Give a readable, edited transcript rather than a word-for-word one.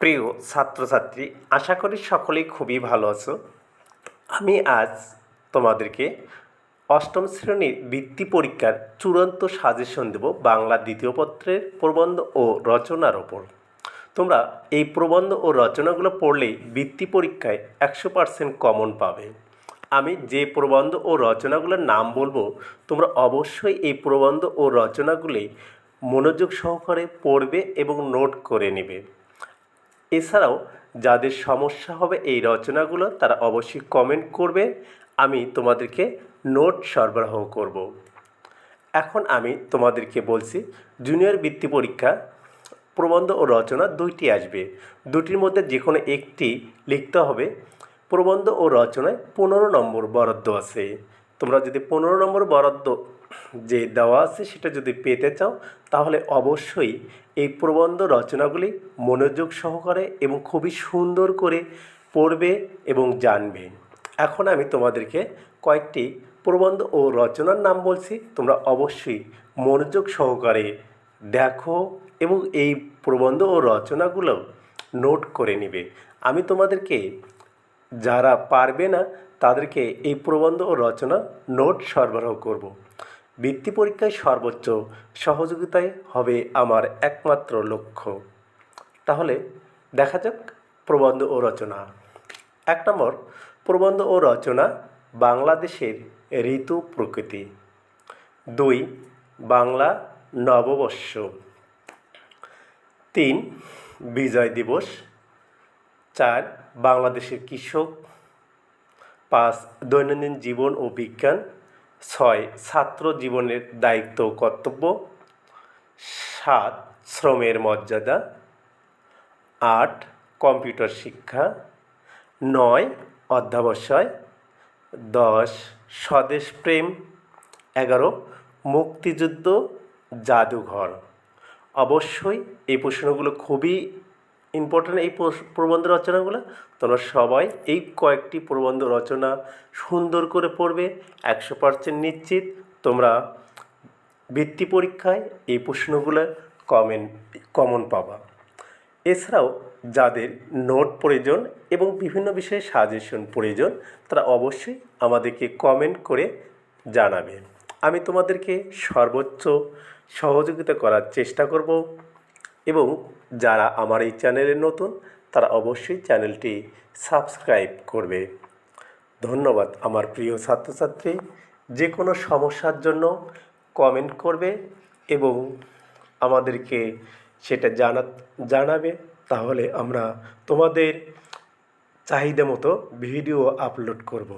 প্রিয় ছাত্রছাত্রী, আশা করি সকলেই খুবই ভালো আছো। আমি আজ তোমাদেরকে অষ্টম শ্রেণীর বৃত্তি পরীক্ষার চূড়ান্ত সাজেশন দেব বাংলা দ্বিতীয় পত্রের প্রবন্ধ ও রচনার ওপর। তোমরা এই প্রবন্ধ ও রচনাগুলো পড়লেই বৃত্তি পরীক্ষায় 100% কমন পাবে। আমি যে প্রবন্ধ ও রচনাগুলোর নাম বলবো, তোমরা অবশ্যই এই প্রবন্ধ ও রচনাগুলি মনোযোগ সহকারে পড়বে এবং নোট করে নেবে। এছাড়াও যাদের সমস্যা হবে এই রচনাগুলো, তারা অবশ্যই কমেন্ট করবে, আমি তোমাদেরকে নোট সরবরাহ করব। এখন আমি তোমাদেরকে বলছি, জুনিয়র বৃত্তি পরীক্ষা প্রবন্ধ ও রচনা দুইটি আসবে, দুটির মধ্যে যে কোনো একটি লিখতে হবে। প্রবন্ধ ও রচনায় 15 নম্বর বরাদ্দ আছে। তোমরা যদি 15 নম্বর বরাদ্দ যে দেওয়া আছে সেটা যদি পেতে চাও, তাহলে অবশ্যই এই প্রবন্ধ রচনাগুলি মনোযোগ সহকারে এবং খুবই সুন্দর করে পড়বে এবং জানবে। এখন আমি তোমাদেরকে কয়েকটি প্রবন্ধ ও রচনার নাম বলছি, তোমরা অবশ্যই মনোযোগ সহকারে দেখো এবং এই প্রবন্ধ ও রচনাগুলো নোট করে নেবে। আমি তোমাদেরকে, যারা পারবে না তাদেরকে এই প্রবন্ধ ও রচনা নোট সরবরাহ করব। বৃত্তি পরীক্ষায় সর্বোচ্চ সহযোগিতায় হবে আমার একমাত্র লক্ষ্য। তাহলে দেখা যাক প্রবন্ধ ও রচনা। 1 নম্বর, প্রবন্ধ ও রচনা বাংলাদেশের ঋতু প্রকৃতি। 2, বাংলা নববর্ষ। 3, বিজয় দিবস। 4, বাংলাদেশের কৃষক। 5, দৈনন্দিন জীবন ও বিজ্ঞান। 6, ছাত্র জীবনের দায়িত্ব ও কর্তব্য। 7, শ্রমের মর্যাদা। 8, কম্পিউটার শিক্ষা। 9, অধ্যাবসায়। 10, স্বদেশ প্রেম। 11, মুক্তিযুদ্ধ জাদুঘর। অবশ্যই এই প্রশ্নগুলো খুবই ইম্পর্ট্যান্ট, এই প্রবন্ধ রচনাগুলো। তোমরা সবাই এই কয়েকটি প্রবন্ধ রচনা সুন্দর করে পড়বে, 100% নিশ্চিত তোমরা বৃত্তি পরীক্ষায় এই প্রশ্নগুলো কমন পাবা। এছাড়াও যাদের নোট প্রয়োজন এবং বিভিন্ন বিষয়ে সাজেশন প্রয়োজন, তারা অবশ্যই আমাদেরকে কমেন্ট করে জানাবে। আমি তোমাদেরকে সর্বোচ্চ সহযোগিতা করার চেষ্টা করব এবং যারা আমার এই চ্যানেলে নতুন, তারা অবশ্যই চ্যানেলটি সাবস্ক্রাইব করবে। ধন্যবাদ আমার প্রিয় ছাত্রছাত্রী। যে কোনো সমস্যার জন্য কমেন্ট করবে এবং আমাদেরকে সেটা জানাবে, তাহলে আমরা তোমাদের চাহিদা মতো ভিডিও আপলোড করব।